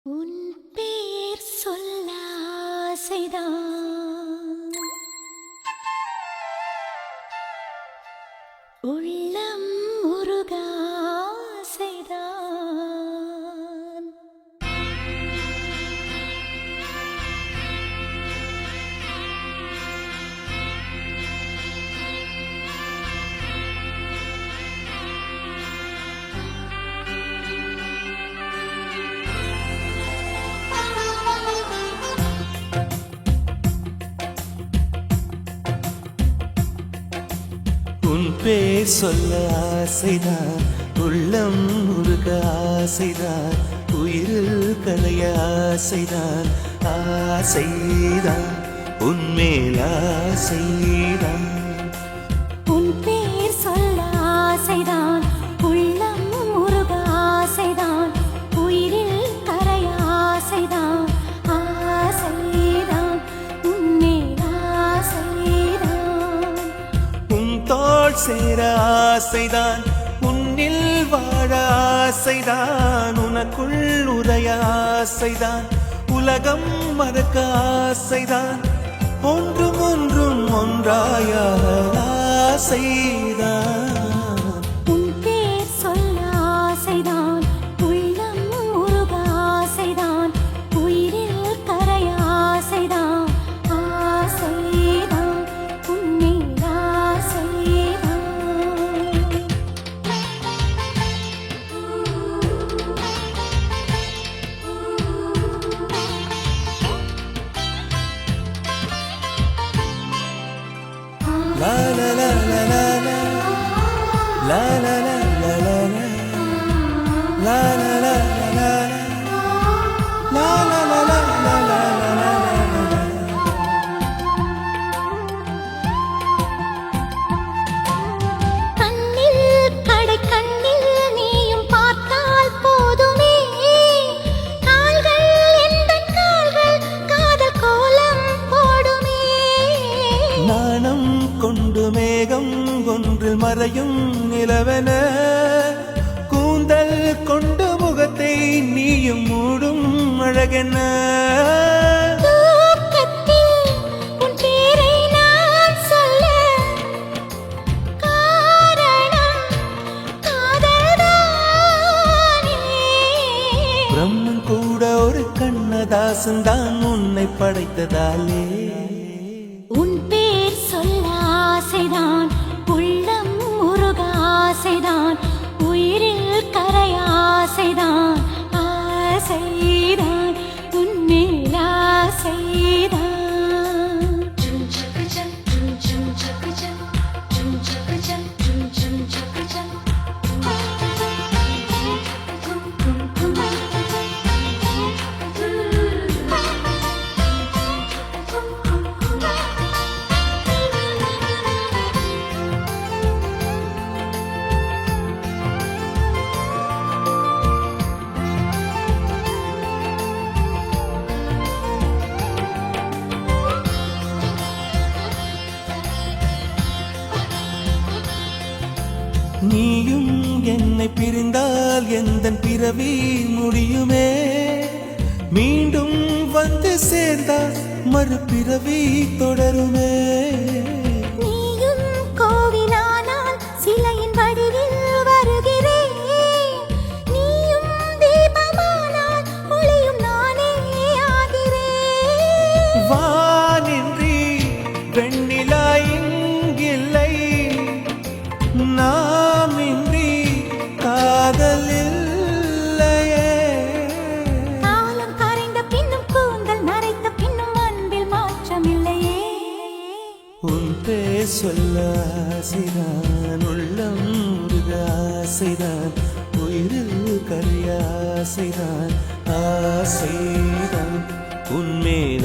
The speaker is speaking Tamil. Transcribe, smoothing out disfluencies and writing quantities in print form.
உன் பேர் சொல்ல ஆசைதான், உள்ளம் உருக ஆசைதான். உன் பேர் சொல்ல ஆசைதான், உள்ளம் உருக ஆசைதான், உயிரில் கலைய ஆசைதான், ஆசைதான் உன்மேல் ஆசைதான். உன் பேர் சொல்ல ஆசைதான், உள்ளம் உருக ஆசைதான், உயிரில் கரைய ஆசைதான், ஆசைதான் உன்மேல் ஆசைதான். உன் தோள் சேர ஆசைதான், உன்னில் வாழ ஆசைதான், உனக்குள் உரைய ஆசைதான், உலகம் மறக்க ஆசைதான், ஒன்றும் ஒன்றும் ஒன்றாய ஆசைதான். உன் பேர் சொல்ல ஆசைதான், உள்ளம் உருக ஆசைதான், உயிரில் கரைய ஆசைதான், ஆசைதான் உன்மேல் ஆசைதான். La la la la la la la la la la la la la la la la la la. கண்ணில் கடை கண்ணில் நீயும் பார்த்தால் போதுமே, கால்கள் எந்தன் கால்கள் காதல் கோலம் போடுமே. நாணம் கொண்டு மேகம் ஒன்றில் மறையும் நிலவென, கூந்தல் கொண்டு முகத்தை நீயும் மூடும் அழகென. தூக்கத்தில் உன் பேரை நான் சொல்ல காரணம் காதல்தானே. பிரம்மன் கூட ஒரு கண்ணதாசன் தான் உன்னை படைத்ததாலே. உன் பேர் சொல்ல ஆசைதான், உள்ளம் உருக ஆசைதான், உயிரில் கரைய ஆசைதான், ஆசைதான் உன்மேல் ஆசைதான். நீயும் என்னை பிரிந்தால் எந்தன் பிறவி முடியுமே, மீண்டும் வந்து சேர்ந்தால் மறுபிறவி தொடருமே. நீயும் கோவிலானால் சிலையின் வடிவில் வருகிறேன், நீயும் தீபமானால் ஒளியும் நானே ஆகிறேன். வானின்றி வெண்ணிலா இங்கில்லை, நாமின்றி காதல் இல்லையே. காலம் கரைந்த பின்னும் கூந்தல் நரைத்த பின்னும் அன்பில் மாற்றமில்லையே. உன் பேர் சொல்ல ஆசைதான், உள்ளம் உருக ஆசைதான், உயிரில் கரைய ஆசைதான், ஆசைதான் உன்மேல்